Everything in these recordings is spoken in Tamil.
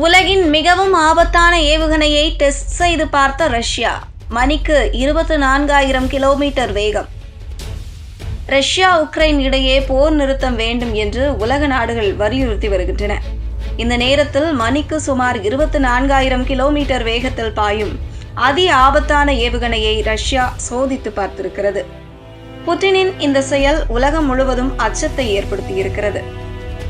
உலகின் மிகவும் ஆபத்தான ஏவுகணையை டெஸ்ட் செய்து பார்த்த ரஷ்யா. மணிக்கு 24,000 கிலோமீட்டர் வேகம். ரஷ்யா உக்ரைன் இடையே போர் நிறுத்தம் வேண்டும் என்று உலக நாடுகள் வலியுறுத்தி வருகின்றன. இந்த நேரத்தில் மணிக்கு சுமார் 24,000 கிலோமீட்டர் வேகத்தில் பாயும் அதி ஆபத்தான ஏவுகணையை ரஷ்யா சோதித்து பார்த்திருக்கிறது. புட்டினின் இந்த செயல் உலகம் முழுவதும் அச்சத்தை ஏற்படுத்தியிருக்கிறது.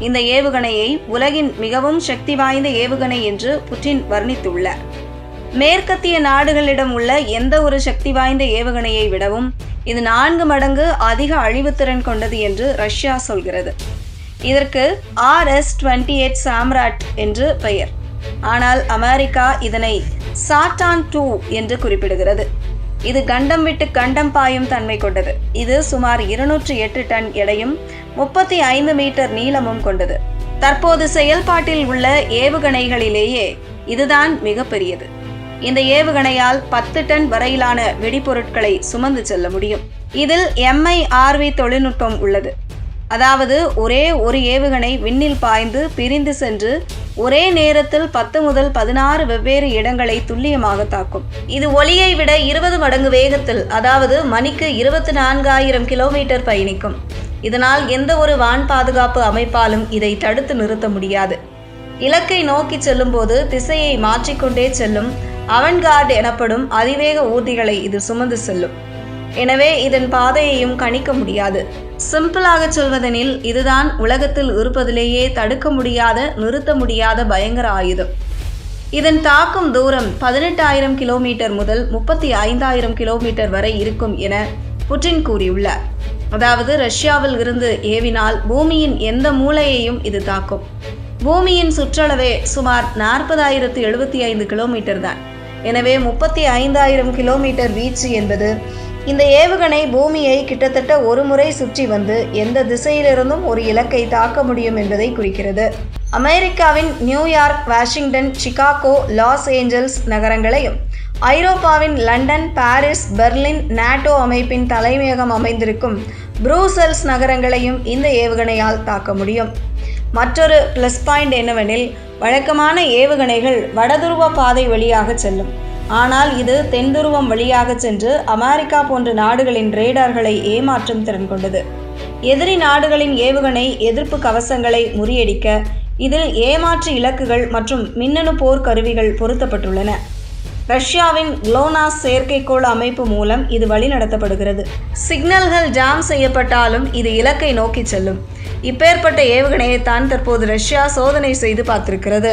இந்த ஏவுகணையை உலகின் மிகவும் சக்தி வாய்ந்த ஏவுகணை என்று புட்டின் வர்ணித்துள்ளார். மேற்கத்திய நாடுகளிடம் உள்ள எந்த ஒரு சக்தி வாய்ந்த ஏவுகணையை விடவும் இது 4 மடங்கு அதிக அழிவுத்திறன் கொண்டது என்று ரஷ்யா சொல்கிறது. இதற்கு RS-28 சாம்ராட் என்று பெயர். ஆனால் அமெரிக்கா இதனை சாட்டான் 2 என்று குறிப்பிடுகிறது. இது கண்டம் விட்டு கண்டம் பாயும் தன்மை கொண்டது. இது சுமார் 208 டன் எடையும் 35 மீட்டர் நீளமும் கொண்டது. தற்போது செயல்பாட்டில் உள்ள ஏவுகணைகளிலேயே இதுதான் மிகப்பெரியது. இந்த ஏவுகணையால் 10 டன் வரையிலான வெடிபொருட்களை சுமந்து செல்ல முடியும். இதில் MIRV தொழில்நுட்பம் உள்ளது. அதாவது ஒரே ஒரு ஏவுகணை விண்ணில் பாய்ந்து பிரிந்து சென்று ஒரே நேரத்தில் 10 முதல் 16 வெவ்வேறு இடங்களை துல்லியமாக தாக்கும். இது ஒளியை விட 20 மடங்கு வேகத்தில், அதாவது மணிக்கு 24,000 கிலோமீட்டர் பயணிக்கும். இதனால் எந்த ஒரு வான் பாதுகாப்பு அமைப்பாலும் இதை தடுத்து நிறுத்த முடியாது. இலக்கை நோக்கி செல்லும் போது திசையை மாற்றிக்கொண்டே செல்லும் அவன்கார்டு எனப்படும் அதிவேக ஊர்திகளை இது சுமந்து செல்லும். எனவே இதன் பாதையையும் கணிக்க முடியாது. சிம்பிளாக சொல்வதெனில் இதுதான் உலகத்தில் இருப்பதிலேயே தடுக்க முடியாத, நிறுத்த முடியாத பயங்கர ஆயுதம். இதன் தாக்கும் தூரம் 18,000 கிலோமீட்டர் முதல் 35,000 கிலோமீட்டர் வரை இருக்கும் என புட்டின் கூறியுள்ளார். அதாவது ரஷ்யாவில் இருந்து ஏவினால் பூமியின் எந்த மூலையையும் இது தாக்கும். பூமியின் சுற்றளவே சுமார் 40,075 கிலோமீட்டர் தான். எனவே 35,000 கிலோமீட்டர் வீச்சு என்பது இந்த ஏவுகணை பூமியை கிட்டத்தட்ட ஒரு முறை சுற்றி வந்து எந்த திசையிலிருந்தும் ஒரு இலக்கை தாக்க முடியும் என்பதை குறிக்கிறது. அமெரிக்காவின் New York, Washington, Chicago, Los Angeles நகரங்களையும், ஐரோப்பாவின் லண்டன், பாரிஸ், பெர்லின், நாட்டோ அமைப்பின் தலைமையகம் அமைந்திருக்கும் புரூசல்ஸ் நகரங்களையும் இந்த ஏவுகணையால் தாக்க முடியும். மற்றொரு ப்ளஸ் பாயிண்ட் என்னவெனில், வழக்கமான ஏவுகணைகள் வடதுருவ பாதை வழியாக செல்லும். ஆனால் இது தென்துருவம் வழியாக சென்று அமெரிக்கா போன்ற நாடுகளின் ரேடார்களை ஏமாற்றும் திறன் கொண்டது. எதிரி நாடுகளின் ஏவுகணை எதிர்ப்பு கவசங்களை முறியடிக்க இதில் ஏமாற்று இலக்குகள் மற்றும் மின்னணு போர் கருவிகள் பொருத்தப்பட்டுள்ளன. ரஷ்யாவின் குளோனாஸ் செயற்கைக்கோள் அமைப்பு மூலம் இது வழிநடத்தப்படுகிறது. சிக்னல்கள் ஜாம் செய்யப்பட்டாலும் இது இலக்கை நோக்கி செல்லும். இப்பேற்பட்ட ஏவுகணையைத்தான் தற்போது ரஷ்யா சோதனை செய்து பார்த்திருக்கிறது.